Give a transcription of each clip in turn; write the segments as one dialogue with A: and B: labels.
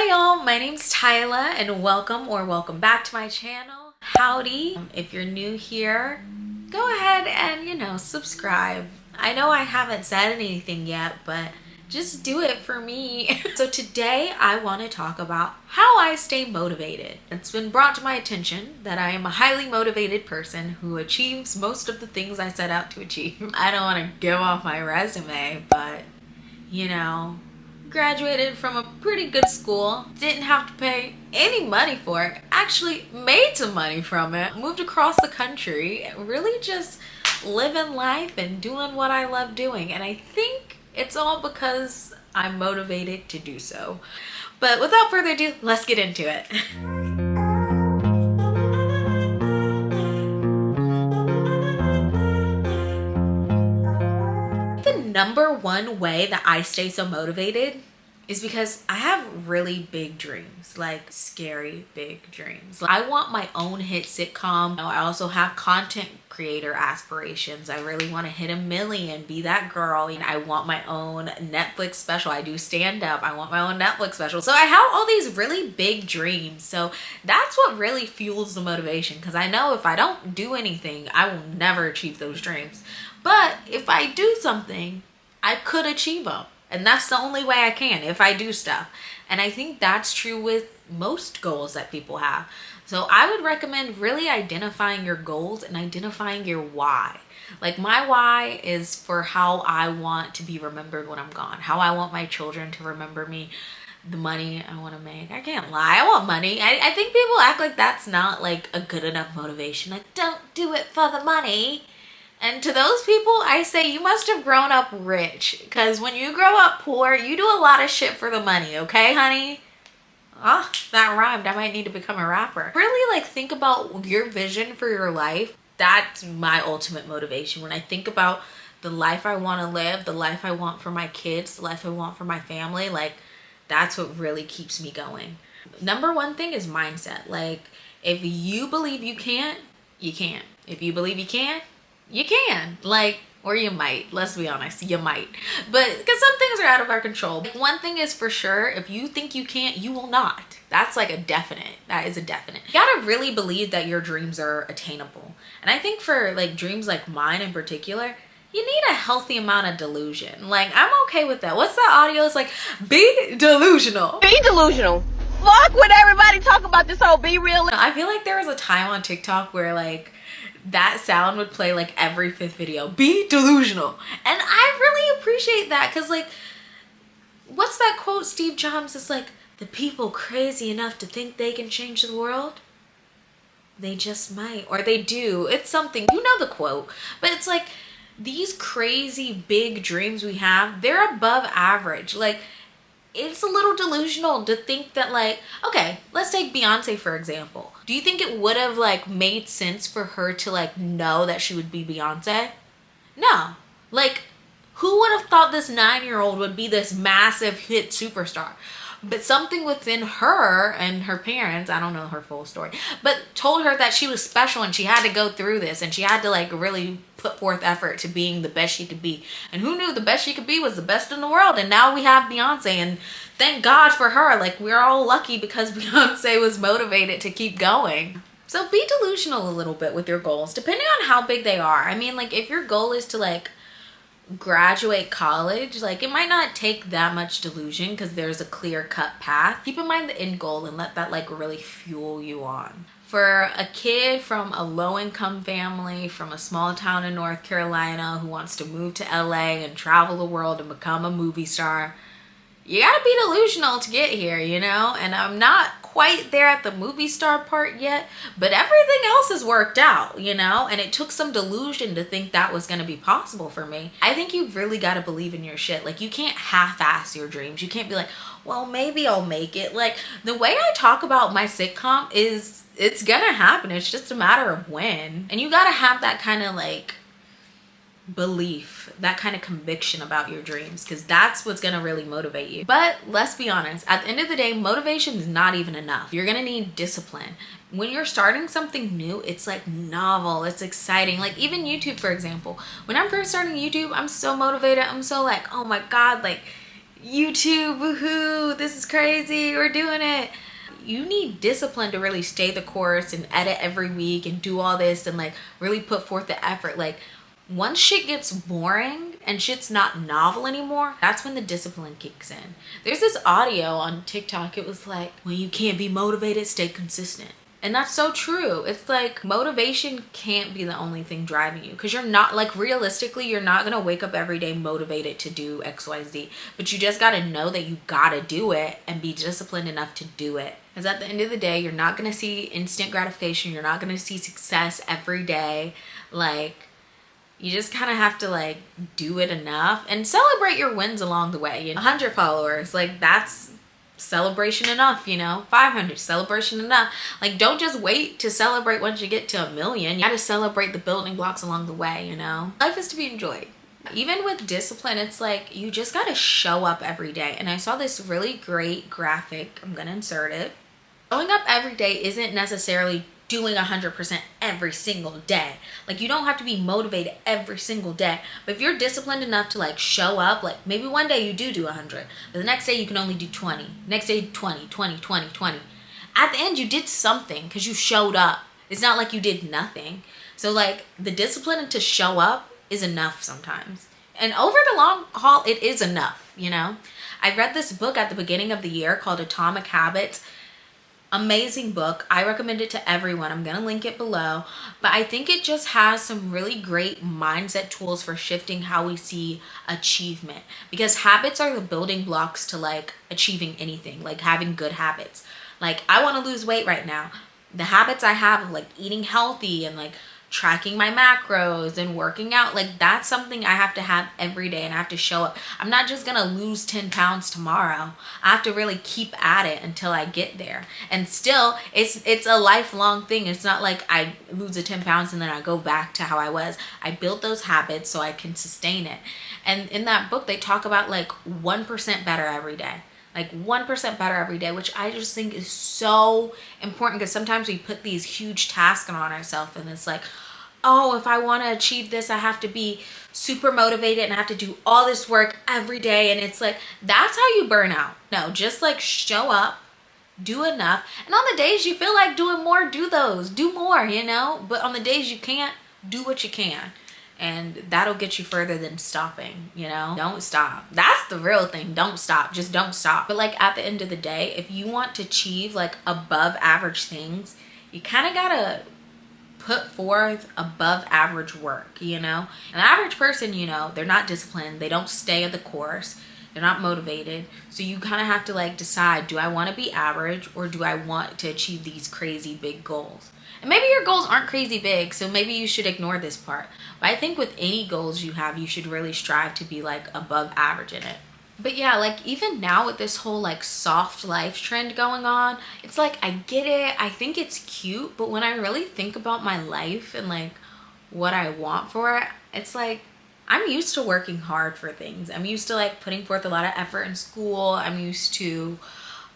A: Hi y'all, my name's Tyla and welcome back to my channel. Howdy. If you're new here, go ahead and subscribe. I know I haven't said anything yet, but just do it for me. So today I want to talk about how I stay motivated. It's been brought to my attention that I am a highly motivated person who achieves most of the things I set out to achieve. I don't want to give off my resume, but graduated from a pretty good school, didn't have to pay any money for it, actually made some money from it, moved across the country, really just living life and doing what I love doing. And I think it's all because I'm motivated to do so. But without further ado, let's get into it. The number one way that I stay so motivated is because I have really big dreams, like scary big dreams. I want my own hit sitcom. I also have content creator aspirations. I really want to hit 1 million, be that girl. And I want my own Netflix special. I do stand up. I want my own Netflix special. So I have all these really big dreams. So that's what really fuels the motivation, because I know if I don't do anything, I will never achieve those dreams. But if I do something, I could achieve them. And that's the only way I can, if I do stuff. And I think that's true with most goals that people have. So I would recommend really identifying your goals and identifying your why. Like, my why is for how I want to be remembered when I'm gone, how I want my children to remember me, the money I want to make. I can't lie, I want money. I think people act like that's not like a good enough motivation. Like, don't do it for the money. And to those people, I say you must have grown up rich, because when you grow up poor, you do a lot of shit for the money, okay, honey? Oh, that rhymed. I might need to become a rapper. Really, think about your vision for your life. That's my ultimate motivation. When I think about the life I want to live, the life I want for my kids, the life I want for my family, that's what really keeps me going. Number one thing is mindset. If you believe you can't, you can't. If you believe you can, you can. Or you might. Let's be honest, you might. But because some things are out of our control. One thing is for sure, if you think you can't, you will not. That's a definite. That is a definite. You gotta really believe that your dreams are attainable. And I think for dreams like mine in particular, you need a healthy amount of delusion. I'm okay with that. What's that audio? It's be delusional.
B: Be delusional. Fuck what everybody talk about this whole be real.
A: I feel like there was a time on TikTok where that sound would play every 5th video. Be delusional. And I really appreciate that, because what's that quote Steve Jobs is the people crazy enough to think they can change the world, they just might, or they do. It's something, you know the quote. But it's these crazy big dreams we have, they're above average. It's a little delusional to think that okay, let's take Beyonce for example. Do you think it would have made sense for her to know that she would be Beyonce? No. Who would have thought this 9-year-old would be this massive hit superstar? But something within her and her parents, I don't know her full story, but told her that she was special and she had to go through this and she had to really put forth effort to being the best she could be. And who knew the best she could be was the best in the world? And now we have Beyonce, and thank God for her. We're all lucky because Beyonce was motivated to keep going. So be delusional a little bit with your goals, depending on how big they are. I mean, if your goal is to graduate college, it might not take that much delusion because there's a clear-cut path. Keep in mind the end goal and let that really fuel you on. For a kid from a low-income family from a small town in North Carolina who wants to move to LA and travel the world and become a movie star, you gotta be delusional to get here, and I'm not quite there at the movie star part yet, but everything else has worked out, and it took some delusion to think that was gonna be possible for me. I think you've really got to believe in your shit. You can't half-ass your dreams. You can't be well, maybe I'll make it. The way I talk about my sitcom is it's gonna happen. It's just a matter of when. And you gotta have that kind of belief, that kind of conviction about your dreams, because that's what's gonna really motivate you. But let's be honest, at the end of the day, motivation is not even enough. You're gonna need discipline. When you're starting something new, it's novel, it's exciting. Even YouTube, for example. When I'm first starting YouTube, I'm so motivated. I'm so oh my God, YouTube, woohoo, this is crazy, we're doing it. You need discipline to really stay the course and edit every week and do all this and like really put forth the effort. Like once shit gets boring and shit's not novel anymore, that's when the discipline kicks in. There's this audio on TikTok. It was like, when you can't be motivated, stay consistent. And that's so true. It's like motivation can't be the only thing driving you, because you're not, like, realistically, you're not gonna wake up every day motivated to do XYZ, but you just gotta know that you gotta do it and be disciplined enough to do it. Because at the end of the day, you're not gonna see instant gratification. You're not gonna see success every day. Like, you just kind of have to like do it enough and celebrate your wins along the way. You know, 100 followers, like that's celebration enough, you know. 500, celebration enough. Like, don't just wait to celebrate once you get to 1 million. You gotta celebrate the building blocks along the way, you know. Life is to be enjoyed. Even with discipline, it's like you just gotta show up every day. And I saw this really great graphic. I'm gonna insert it. Showing up every day isn't necessarily doing 100% every single day. Like, you don't have to be motivated every single day, but if you're disciplined enough to like show up, like maybe one day you do 100, but the next day you can only do 20, next day 20, 20, 20, 20. At the end, you did something because you showed up. It's not like you did nothing. So like the discipline to show up is enough sometimes, and over the long haul it is enough, you know. I read this book at the beginning of the year called Atomic Habits. Amazing book. I recommend it to everyone. I'm gonna link it below. But I think it just has some really great mindset tools for shifting how we see achievement, because habits are the building blocks to like achieving anything, like having good habits. Like, I want to lose weight right now. The habits I have of like eating healthy and like tracking my macros and working out, like that's something I have to have every day, and I have to show up. I'm not just gonna lose 10 pounds tomorrow. I have to really keep at it until I get there. And still, it's a lifelong thing. It's not like I lose the 10 pounds and then I go back to how I was. I built those habits so I can sustain it. And in that book, they talk about like 1% better every day. Like 1% better every day, which I just think is so important, because sometimes we put these huge tasks on ourselves and it's like, oh, if I want to achieve this, I have to be super motivated and I have to do all this work every day. And it's like, that's how you burn out. No, just like show up, do enough. And on the days you feel like doing more, do those, do more, you know. But on the days you can't, do what you can. And that'll get you further than stopping, you know? Don't stop. That's the real thing. Don't stop. Just don't stop. But like at the end of the day, if you want to achieve like above average things, you kind of gotta put forth above average work, you know? An average person, you know, they're not disciplined. They don't stay at the course. They're not motivated. So you kind of have to like decide, do I want to be average or do I want to achieve these crazy big goals? And maybe your goals aren't crazy big, so maybe you should ignore this part. But I think with any goals you have, you should really strive to be like above average in it. But yeah, like even now with this whole like soft life trend going on, it's like, I get it. I think it's cute. But when I really think about my life and like what I want for it, it's like, I'm used to working hard for things. I'm used to like putting forth a lot of effort in school. I'm used to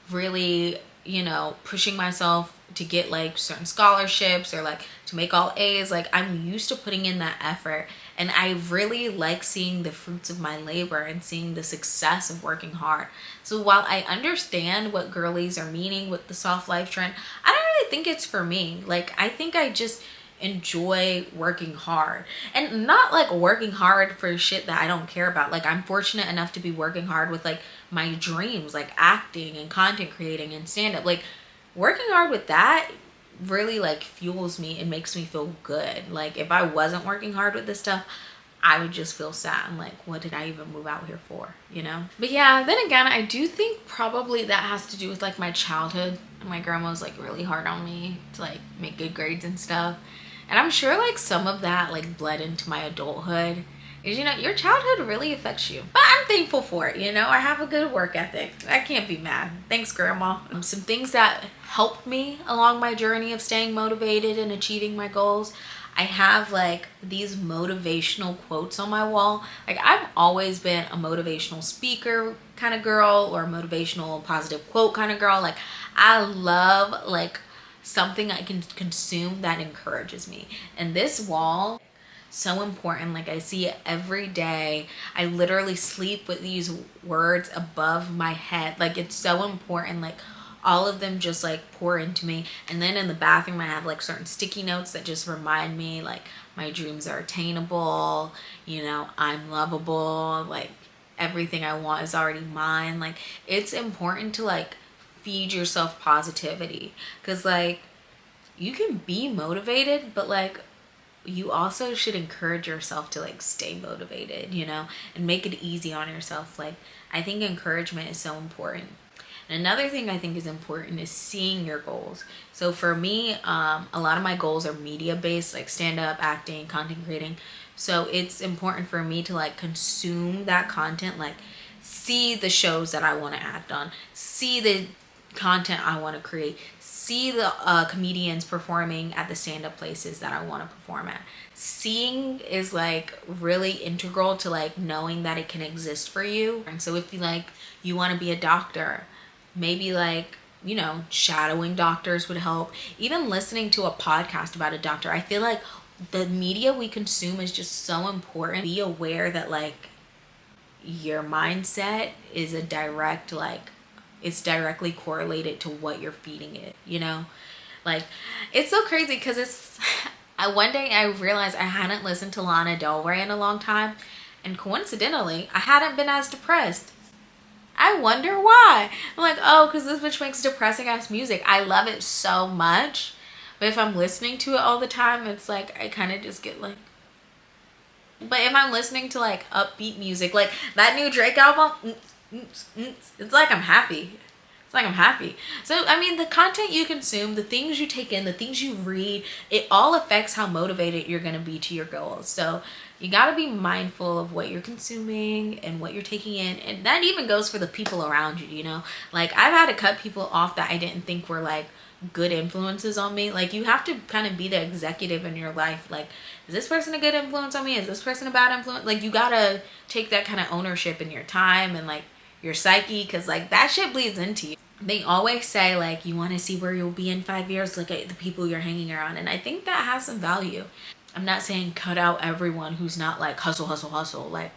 A: really, you know, pushing myself to get like certain scholarships or like to make all A's. Like, I'm used to putting in that effort, and I really like seeing the fruits of my labor and seeing the success of working hard. So while I understand what girlies are meaning with the soft life trend, I don't really think it's for me. Like, I think I just enjoy working hard, and not like working hard for shit that I don't care about. Like, I'm fortunate enough to be working hard with like my dreams, like acting and content creating and stand-up. Like, working hard with that really like fuels me and makes me feel good. Like, if I wasn't working hard with this stuff, I would just feel sad. I'm like, what did I even move out here for, you know? But yeah, then again, I do think probably that has to do with like my childhood. My grandma was like really hard on me to like make good grades and stuff. And I'm sure like some of that like bled into my adulthood. Is, you know, your childhood really affects you. But I'm thankful for it, you know. I have a good work ethic. I can't be mad. Thanks, Grandma. Some things that helped me along my journey of staying motivated and achieving my goals. I have like these motivational quotes on my wall. Like, I've always been a motivational speaker kind of girl, or a motivational positive quote kind of girl. Like, I love like something I can consume that encourages me. And this wall, so important. Like I see it every day. I literally sleep with these words above my head. Like it's so important. Like all of them just like pour into me. And then in the bathroom I have like certain sticky notes that just remind me like my dreams are attainable, you know, I'm lovable, like everything I want is already mine. Like it's important to like feed yourself positivity, because like you can be motivated, but like you also should encourage yourself to like stay motivated, you know, and make it easy on yourself. Like I think encouragement is so important. And another thing I think is important is seeing your goals. So for me, a lot of my goals are media based, like stand up, acting, content creating. So it's important for me to like consume that content, like see the shows that I want to act on, see the content I want to create, see the comedians performing at the stand-up places that I want to perform at. Seeing is like really integral to like knowing that it can exist for you. And so if you like you want to be a doctor, maybe like, you know, shadowing doctors would help. Even listening to a podcast about a doctor. I feel like the media we consume is just so important. Be aware that like your mindset is a direct like it's directly correlated to what you're feeding it, you know? Like it's so crazy because it's one day I realized I hadn't listened to Lana Del Rey in a long time, and coincidentally I hadn't been as depressed. I wonder why. I'm like, oh, because this bitch makes depressing ass music. I love it so much, but if I'm listening to it all the time, it's like I kind of just get like. But if I'm listening to like upbeat music, like that new Drake album, it's like I'm happy. It's like I'm happy. So I mean, the content you consume, the things you take in, the things you read, it all affects how motivated you're gonna be to your goals. So you gotta be mindful of what you're consuming and what you're taking in, and that even goes for the people around you. You know, like I've had to cut people off that I didn't think were like good influences on me. Like you have to kind of be the executive in your life. Like, is this person a good influence on me? Is this person a bad influence? Like you gotta take that kind of ownership in your time and like your psyche, because like that shit bleeds into you. They always say like you want to see where you'll be in 5 years, look at the people you're hanging around, and I think that has some value. I'm not saying cut out everyone who's not like hustle hustle hustle. Like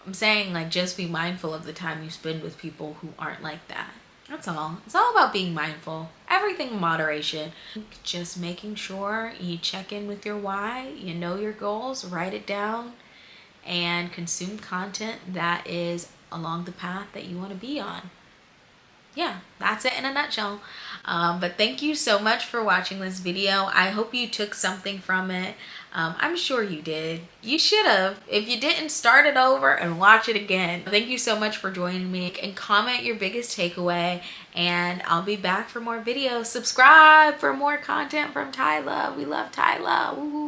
A: I'm saying like just be mindful of the time you spend with people who aren't like that. That's all. It's all about being mindful. Everything in moderation. Just making sure you check in with your why, you know your goals, write it down, and consume content that is along the path that you want to be on. Yeah, that's it in a nutshell. But thank you so much for watching this video. I hope you took something from it. I'm sure you did. You should have. If you didn't, start it over and watch it again. Thank you so much for joining me, and comment your biggest takeaway, and I'll be back for more videos. Subscribe for more content from Tyla. We love Tyla. Woo-hoo.